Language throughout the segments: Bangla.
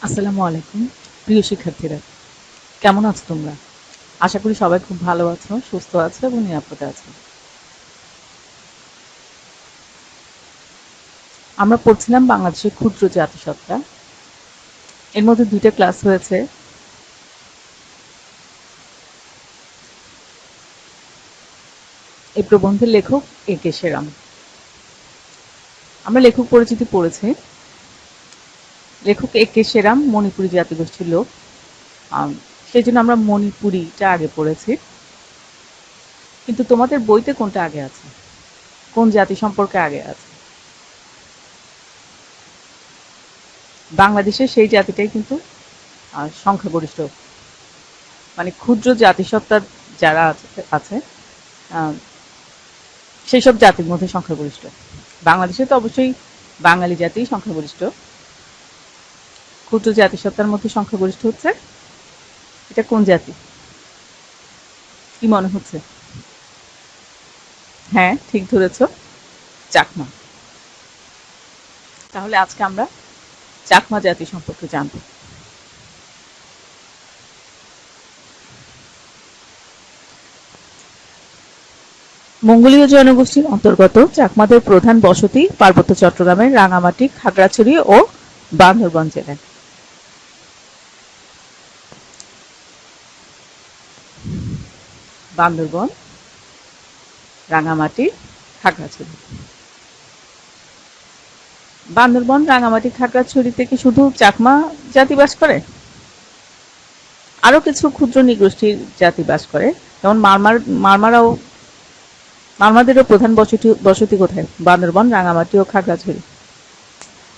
আসসালামু আলাইকুম প্রিয় শিক্ষার্থীরা, কেমন আছো তোমরা? আশা করি সবাই খুব ভালো আছো, সুস্থ আছো এবং নিরাপদে আছো। আমরা পড়ছিলাম বাংলাদেশের ক্ষুদ্র জাতিসত্তা। এর মধ্যে দুইটা ক্লাস হয়েছে। এই প্রবন্ধের লেখক এ কে সেরাম। আমরা লেখক পরিচিতি পড়েছি। লেখক এ কে সেরাম মণিপুরী জাতিগোষ্ঠীর লোক। আম, সেই জন্য আমরা মণিপুরীটা আগে পড়েছি। কিন্তু তোমাদের বইতে কোনটা আগে আছে? কোন জাতি সম্পর্কে আগে আছে? বাংলাদেশের সেই জাতিটাই কিন্তু সংখ্যাগরিষ্ঠ, মানে ক্ষুদ্র জাতিসত্তার যারা আছে আহ, সেই সব জাতির মধ্যে সংখ্যাগরিষ্ঠ। বাংলাদেশে তো অবশ্যই বাঙালি জাতি সংখ্যাগরিষ্ঠ। ক্ষুদ্র জাতিসত্তার মধ্যে সংখ্যাগরিষ্ঠ হচ্ছে এটা কোন জাতি? কি মনে হচ্ছে? হ্যাঁ, ঠিক ধরেছ, চাকমা। তাহলে আজকে আমরা চাকমা জাতি সম্পর্কে জানব। মঙ্গোলীয় জনগোষ্ঠীর অন্তর্গত চাকমাদের প্রধান বসতি পার্বত্য চট্টগ্রামের রাঙামাটি, খাগড়াছড়ি ও বান্দরবান জেলায়। বান্দরবন, রাঙামাটি, খাগড়াছড়ি। বান্দরবন, রাঙামাটি, খাগড়াছড়িতে কি শুধু চাকমা জাতি বাস করে? আরো কিছু ক্ষুদ্র নৃগোষ্ঠীর জাতি বাস করে, যেমন মারমারদেরও প্রধান বসতি বসতি কোথায়? বান্দরবন, রাঙামাটি ও খাগড়াছড়ি।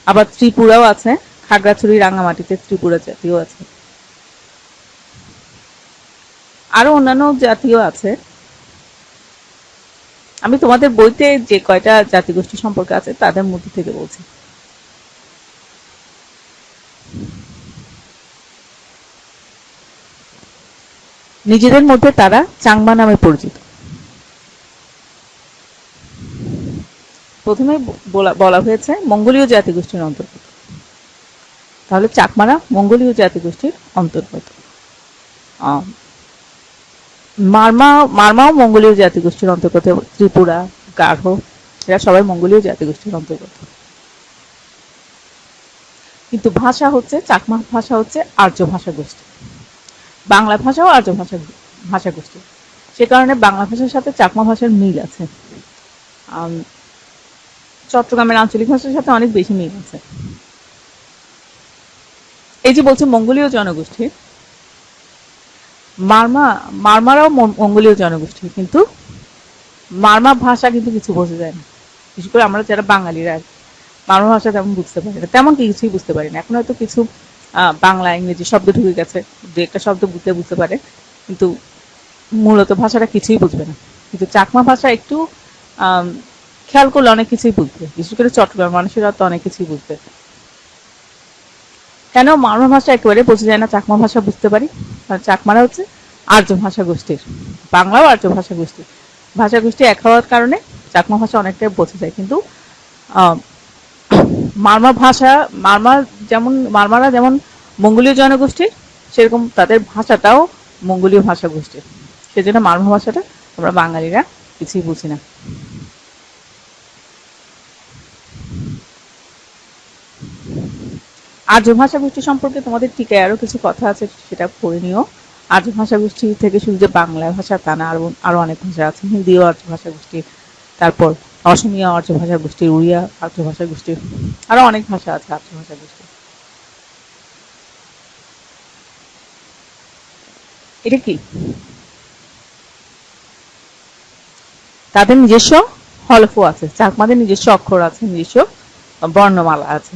আবার ত্রিপুরাও আছে, খাগড়াছড়ি, রাঙামাটিতে ত্রিপুরা জাতিও আছে। আরো অন্যান্য জাতিও আছে। আমি তোমাদের বইতে যে কয়টা জাতিগোষ্ঠী সম্পর্কে আছে তাদের মধ্যে থেকে বলছি। নিজেদের মধ্যে তারা চাংমা নামে পরিচিত। প্রথমে বলা হয়েছে মঙ্গোলীয় জাতিগোষ্ঠীর অন্তর্গত। তাহলে চাকমারা মঙ্গোলীয় জাতিগোষ্ঠীর অন্তর্গত। আহ, মারমা মারমাও মঙ্গোলীয় জাতিগোষ্ঠীর অন্তর্গত। ত্রিপুরা, গারো, এরা সবাই মঙ্গোলীয় জাতিগোষ্ঠীর অন্তর্গত। কিন্তু ভাষা হচ্ছে, চাকমা ভাষা হচ্ছে আর্য ভাষা গোষ্ঠী। বাংলা ভাষাও আর্য ভাষা গোষ্ঠী। সে কারণে বাংলা ভাষার সাথে চাকমা ভাষার মিল আছে। আম, চট্টগ্রামের আঞ্চলিক ভাষার সাথে অনেক বেশি মিল আছে। এই যে বলছে মঙ্গোলীয় জনগোষ্ঠী, মারমা মারমারাও মঙ্গোলীয় জনগোষ্ঠী, কিন্তু মারমা ভাষা কিন্তু কিছু বোঝা যায় না। বিশেষ করে আমরা যারা বাঙালিরা মারমা ভাষা তেমন বুঝতে পারি না, তেমন কিছুই বুঝতে পারি না। এখন হয়তো কিছু বাংলা ইংরেজি শব্দ ঢুকে গেছে, দু একটা শব্দ বুঝতে পারে, কিন্তু মূলত ভাষাটা কিছুই বুঝবে না। কিন্তু চাকমা ভাষা একটু আম, খেয়াল করলে অনেক কিছুই বুঝবে, বিশেষ করে চট্টগ্রাম মানুষেরা তো অনেক কিছুই বুঝবে। কেন মারমা ভাষা একেবারে বোঝা যায় না, চাকমা ভাষা বুঝতে পারি? কারণ চাকমারা হচ্ছে আর্য ভাষা গোষ্ঠীর, বাংলাও আর্য ভাষা গোষ্ঠী। ভাষা গোষ্ঠী এক হওয়ার কারণে চাকমা ভাষা অনেকটাই বোঝা যায়। কিন্তু আহ, মারমা ভাষা, মারমারা যেমন মঙ্গোলীয় জনগোষ্ঠীর, সেরকম তাদের ভাষাটাও মঙ্গোলীয় ভাষা গোষ্ঠীর। সেজন্য মারমা ভাষাটা আমরা বাঙালিরা কিছুই বুঝি না। আর্য ভাষা গোষ্ঠী সম্পর্কে তোমাদের টিকায় আরো কিছু কথা আছে, সেটা পড়ে নিও। আর্য ভাষা গোষ্ঠী থেকে শুধু যে বাংলা ভাষা তা না, আরো আরো অনেক ভাষা আছে। হিন্দিও আর্য ভাষা গোষ্ঠী, তারপর অসমীয়া আর্য ভাষা গোষ্ঠী, উড়িয়া আর্য ভাষা গোষ্ঠী, আরো অনেক ভাষা আছে আর্য ভাষা গোষ্ঠী। এটা কি? তাদের নিজস্ব হলফ আছে, চাকমাদের নিজস্ব অক্ষর আছে, নিজস্ব বর্ণমালা আছে।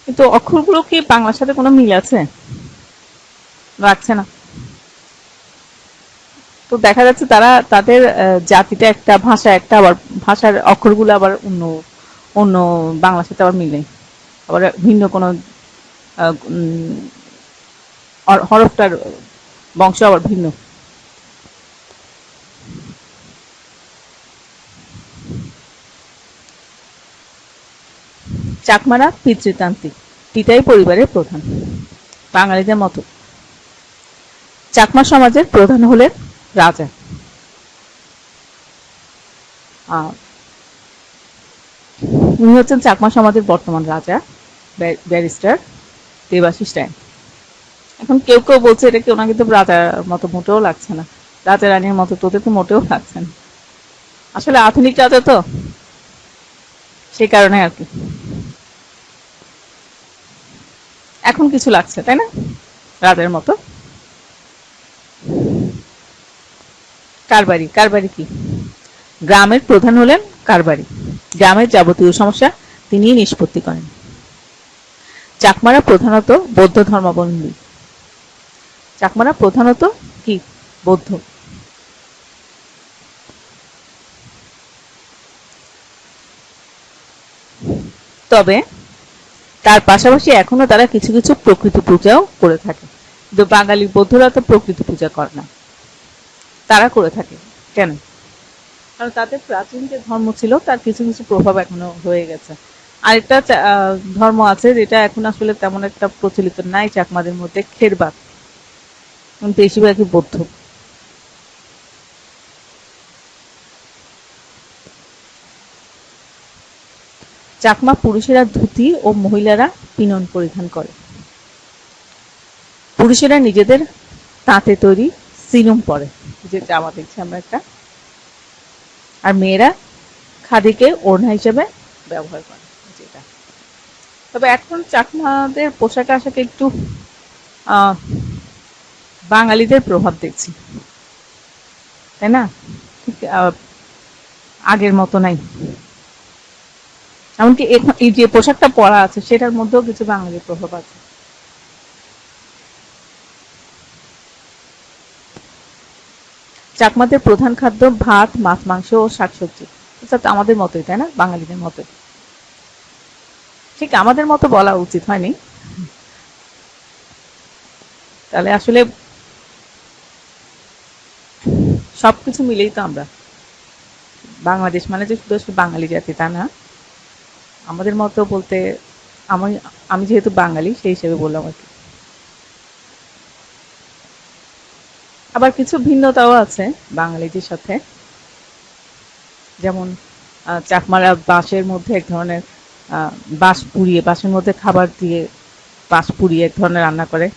কিন্তু অক্ষরগুলো কি বাংলার সাথে কোনো মিল আছে? রাখছে না। তো দেখা যাচ্ছে তারা তাদের জাতিটা একটা, ভাষা একটা, আবার ভাষার অক্ষরগুলো আবার অন্য অন্য বাংলার সাথে আবার মিল নেই, আবার ভিন্ন কোনো হরফটার বংশ আবার ভিন্ন। চাকমারা পিতৃতান্ত্রিক। টিটাই পরিবারের প্রধান বাঙালিদের মতো। চাকমা সমাজের প্রধান হলেন রাজা। উনি হচ্ছেন চাকমা সমাজের বর্তমান রাজা, ব্যারিস্টার দেবাশিস রায়। এখন কেউ কেউ বলছে এটা কি ওনাকে তো রাজার মতো মোটেও লাগছে না, রাজা রানীর মতো তোদের তো মোটেও লাগছে না। আসলে আধুনিক রাজা তো, সেই কারণে আর কি এখন কিছু লাগছে, তাই না, রাজার মতো। কারবারি, কারবারি কি? গ্রামের প্রধান হলেন কারবারি। গ্রামের যাবতীয় সমস্যা তিনিই নিষ্পত্তি করেন। চাকমারা প্রধানত বৌদ্ধ ধর্মাবলম্বী। চাকমারা প্রধানত কি? বৌদ্ধ। তবে তার পাশাপাশি এখনো তারা কিছু কিছু প্রকৃতি পূজাও করে থাকে। কিন্তু বাঙালি বৌদ্ধরা তো প্রকৃতি পূজা করে না, তারা করে থাকে কেন? কারণ তাদের প্রাচীন যে ধর্ম ছিল তার কিছু কিছু প্রভাব এখনো হয়ে গেছে। আরেকটা ধর্ম আছে যেটা এখন আসলে তেমন একটা প্রচলিত নাই চাকমাদের মধ্যে, খেরবাদ, বেশিরভাগই বৌদ্ধ। চাকমা পুরুষেরা ধুতি ও মহিলারা পিনন পরিধান করে। পুরুষেরা নিজেদের তাঁতে তৈরি সিলুম পরে, যে জামা দেখছি আমরা একটা, আর মেয়েরা খাদিকে ওড়না হিসেবে ব্যবহার করে যেটা। তবে এখন চাকমাদের পোশাক আশাকে একটু বাঙালিদের প্রভাব দেখছি, তাই না? ঠিক আগের মতো নাই। এমনকি এই যে পোশাকটা পরা আছে সেটার মধ্যেও কিছু বাঙালির প্রভাব আছে। চাকমাদের প্রধান খাদ্য ভাত, মাছ, মাংস ও শাকসবজি। আমাদের মতোই, তাই না, বাঙালিদের মতোই। ঠিক আমাদের মতো বলা উচিত হয়নি, তাহলে আসলে সবকিছু মিলেই তো আমরা বাংলাদেশ, মানে যে শুধু বাঙালি জাতি তা না। আমাদের মতো বলতে আমি আমি যেহেতু বাঙালি সেই হিসেবে বললাম আর কি। আবার কিছু ভিন্নতাও আছে বাঙালিদের সাথে, যেমন চাকমারা বাঁশের মধ্যে এক ধরনের বাঁশ পুড়িয়ে, বাঁশের মধ্যে খাবার দিয়ে বাঁশ পুড়িয়ে এক ধরনের রান্না করে।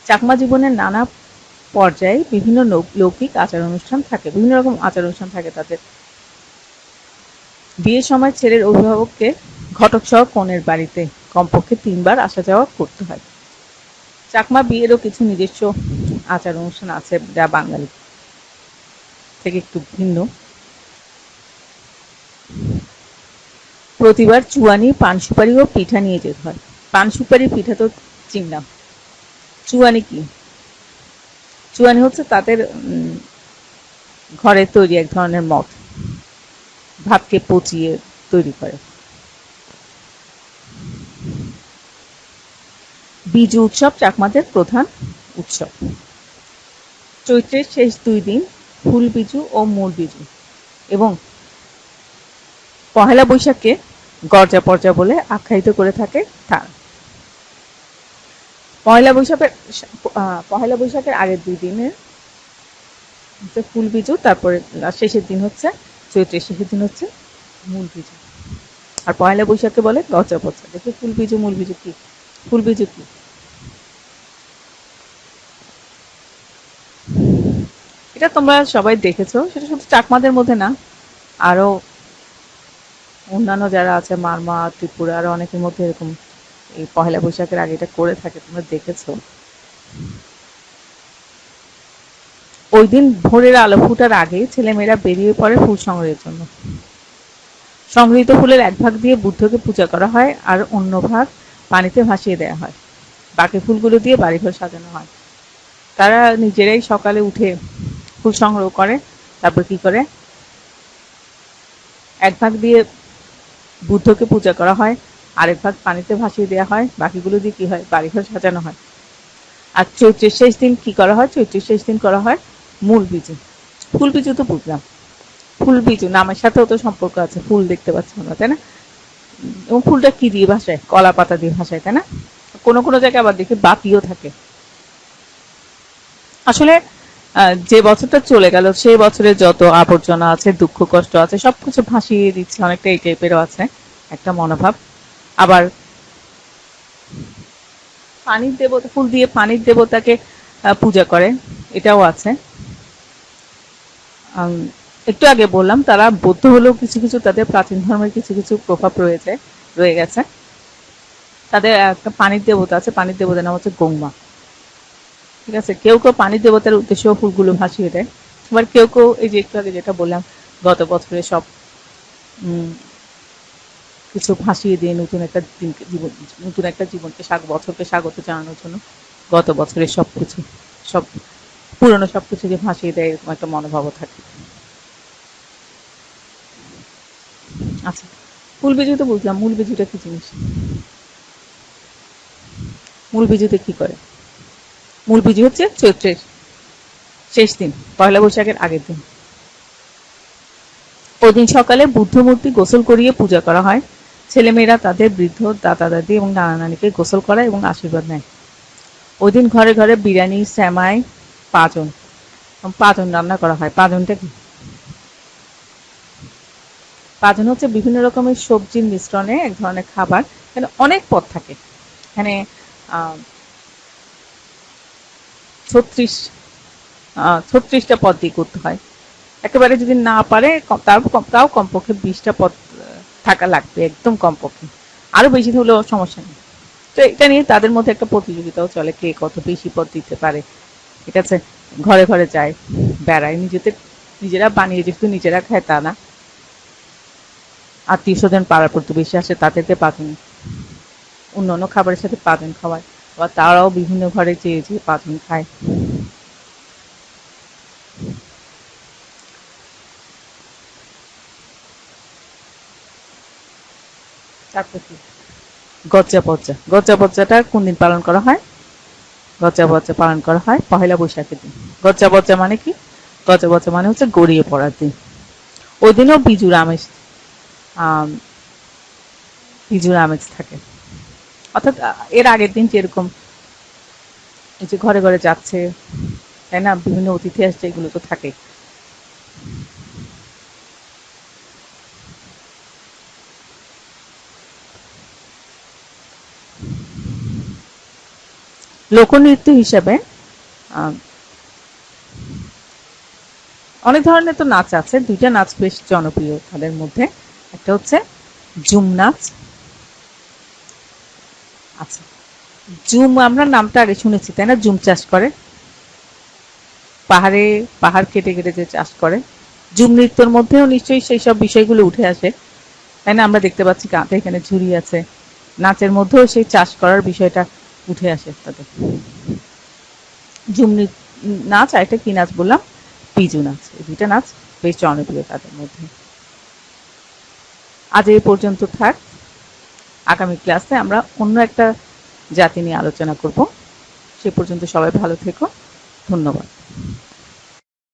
চাকমা জীবনের নানা পর্যায়ে বিভিন্ন লৌকিক আচার অনুষ্ঠান থাকে, বিভিন্ন রকম আচার অনুষ্ঠান থাকে তাদের। বিয়ের সময় ছেলের অভিভাবককে ঘটক সহ কনের বাড়িতে কমপক্ষে 3 বার আসা যাওয়া করতে হয়। চাকমা বিয়েরও কিছু নিজস্ব আচার অনুষ্ঠান আছে যা বাঙালি থেকে একটু ভিন্ন। প্রতিবার চুয়ানি, পান সুপারি ও পিঠা নিয়ে যেতে হয়। পান সুপারি পিঠা তো চিনলাম, চুয়ানি কি? চুয়ানি হচ্ছে তাদের ঘরে তৈরি এক ধরনের মদ, ভাতকে পচিয়ে তৈরি করে। বিজু উৎসব চাকমাদের প্রধান উৎসব। চৈত্রের শেষ 2 দিন ফুল বিজু ও মূল বিজু এবং পহেলা বৈশাখকে গরজা পর্জা বলে আখ্যায়িত করে থাকে তারা। পহেলা বৈশাখের আগের 2 দিনে হচ্ছে ফুল বিজু, তারপরে শেষের দিন হচ্ছে, চৈত্রের শেষের দিন হচ্ছে মূল বিজু। আর পহেলা বৈশাখকে বলে গরজা পর্জা। দেখো ফুল বিজু মূল বিজু কি? ফুল বিজু কি? এটা তোমরা সবাই দেখেছো, সেটা শুধু চাকমাদের মধ্যে না, আরো অন্যান্য যারা আছে মারমা, ত্রিপুরা, আরো অনেকের মধ্যে এরকম এই পহেলা বৈশাখের আগে এটা করে থাকে, তোমরা দেখেছো। ওই দিন ভোরের আলো ফুটার আগে ছেলেমেয়েরা বেরিয়ে পড়ে ফুল সংগ্রহের জন্য। সংগৃহীত ফুলের 1 ভাগ দিয়ে বুদ্ধকে পূজা করা হয় আর অন্য ভাগ পানিতে ভাসিয়ে দেওয়া হয়। বাকি ফুলগুলো দিয়ে বাড়িঘর সাজানো হয়। তারা নিজেরাই সকালে উঠে ফুল সংগ্রহ করে, তারপর কি করে, 1 ভাগ দিয়ে বুদ্ধকে পূজা করা হয়, আরেক ভাগ পানিতে ভাসিয়ে দেওয়া হয়, বাকিগুলো দিয়ে কি হয়, বাড়িঘর সাজানো হয়। আর চৈত্রের শেষ দিন কি করা হয়? চৈত্রের শেষ দিন করা হয় মূল বিজু। ফুল বিজু তো বুঝলাম, ফুল বিজু নামের সাথেও তো সম্পর্ক আছে, ফুল দেখতে পাচ্ছি আমরা, তাই না? এবং ফুলটা কি দিয়ে ভাসায়? কলা পাতা দিয়ে ভাসায়, তাই না? কোনো কোনো জায়গায় আবার দেখি বাতিও থাকে। আসলে যে বছরটা চলে গেল সেই বছরে যত আবর্জনা আছে, দুঃখ কষ্ট আছে, সবকিছু ভাসিয়ে দিচ্ছে, অনেকটা এই টাইপেরও আছে একটা মনোভাব। আবার পানির দেবতা, ফুল দিয়ে পানির দেবতাকে পূজা করে, এটাও আছে। আম, একটু আগে বললাম তারা বৌদ্ধ হলেও কিছু কিছু তাদের প্রাচীন ধর্মের কিছু কিছু প্রভাব রয়ে গেছে। তাদের একটা পানির দেবতা আছে, পানির দেবতার নাম হচ্ছে গঙ্গা। ঠিক আছে, কেউ কেউ পানির দেবতার উদ্দেশ্যেও ফুলগুলো ভাসিয়ে দেয়। আবার কেউ কেউ এই যে একটু আগে যেটা বললাম, গত বছরে সব উম, কিছু ভাসিয়ে দিয়ে নতুন একটা দিনকে জীবন, নতুন একটা জীবনকে বছরকে স্বাগত জানানোর জন্য গত বছরের সবকিছু, সব পুরনো সবকিছুকে ভাসিয়ে দেয়, এরকম একটা মনোভাবও থাকে। আচ্ছা, মূল বিজু তো বুঝলাম, মূল বিজুটা কি জিনিস? মূল বিজুতে কি করে? মূল বিজু হচ্ছে চৈত্রের শেষ দিন, পয়লা বৈশাখের আগের দিন। ওদিন সকালে বুদ্ধ মূর্তি গোসল করিয়ে পূজা করা হয়। ছেলেমেয়েরা তাদের বৃদ্ধ দাদা দাদি এবং নানা নানিকে গোসল করায় এবং আশীর্বাদ নেয়। ওই দিন ঘরে ঘরে বিরিয়ানি, সেমাই, পাঁজন, পাঁজন রান্না করা হয়। পাঁজনটা কি? পাঁজন হচ্ছে বিভিন্ন রকমের সবজির মিশ্রণে এক ধরনের খাবার। এখানে অনেক পদ থাকে। এখানে আহ 36 36টা পদ দিয়ে করতে হয়। একেবারে যদি না পারে তাও কমপক্ষে 20টা পদ থাকা লাগবে, একদম কমপক্ষে। আরো বেশি হলেও সমস্যা নেই। তো এটা নিয়ে তাদের মধ্যে একটা প্রতিযোগিতাও চলে, কে কত বেশি পদ দিতে পারে। ঠিক আছে, ঘরে ঘরে যায়, বেড়ায়, নিজেরা বানিয়ে যেহেতু নিজেরা খায় তা না, আত্মীয় স্বজন পাড়ার প্রতিবেশী আসে তাদেরকে পাতেন, অন্যান্য খাবারের সাথে পাতেন খাওয়ায়, আবার তারাও বিভিন্ন ঘরে যেয়ে যেয়ে পাতেন খায়। তারপর কি? গজ্জা পজ্জা, গজ্জা পজ্জাটা কোন দিন পালন করা হয়? গজ্জা পজ্জা পালন করা হয় পহেলা বৈশাখের দিন। গজ্জা পজ্জা মানে কি? গজ্জা পজ্জা মানে হচ্ছে গড়িয়ে পড়ার দিন। ওই দিনও বিজুর আমেজ, আম, বিজুর আমেজ থাকে। অর্থাৎ এর আগের দিন যেরকম এই যে ঘরে ঘরে যাচ্ছে, তাই না, বিভিন্ন অতিথি আসছে, এগুলো তো থাকে। লোকনৃত্য হিসেবে আহ, অনেক ধরনের তো নাচ আছে, দুইটা নাচ বেশ জনপ্রিয় তাদের মধ্যে। একটা হচ্ছে ঝুম নাচ। আচ্ছা, ঝুম আমরা নামটা আগে শুনেছি, তাই না? ঝুম চাষ করে, পাহাড়ে পাহাড় কেটে কেটে যে চাষ করে। ঝুম নৃত্যের মধ্যেও নিশ্চয়ই সেই সব বিষয়গুলো উঠে আসে, তাই না? আমরা দেখতে পাচ্ছি কাঁধে এখানে ঝুড়ি আছে, নাচের মধ্যেও সেই চাষ করার বিষয়টা উঠে আসে তাদের। ঝুম নাচ আর একটা কি নাচ বললাম? বিজু নাচ। এই দুইটা নাচ বেশ জনপ্রিয় তাদের মধ্যে। আজ এই পর্যন্ত থাক। আগামী ক্লাসে আমরা অন্য একটা জাতি নিয়ে আলোচনা করব। সে পর্যন্ত সবাই ভালো থেকো। ধন্যবাদ।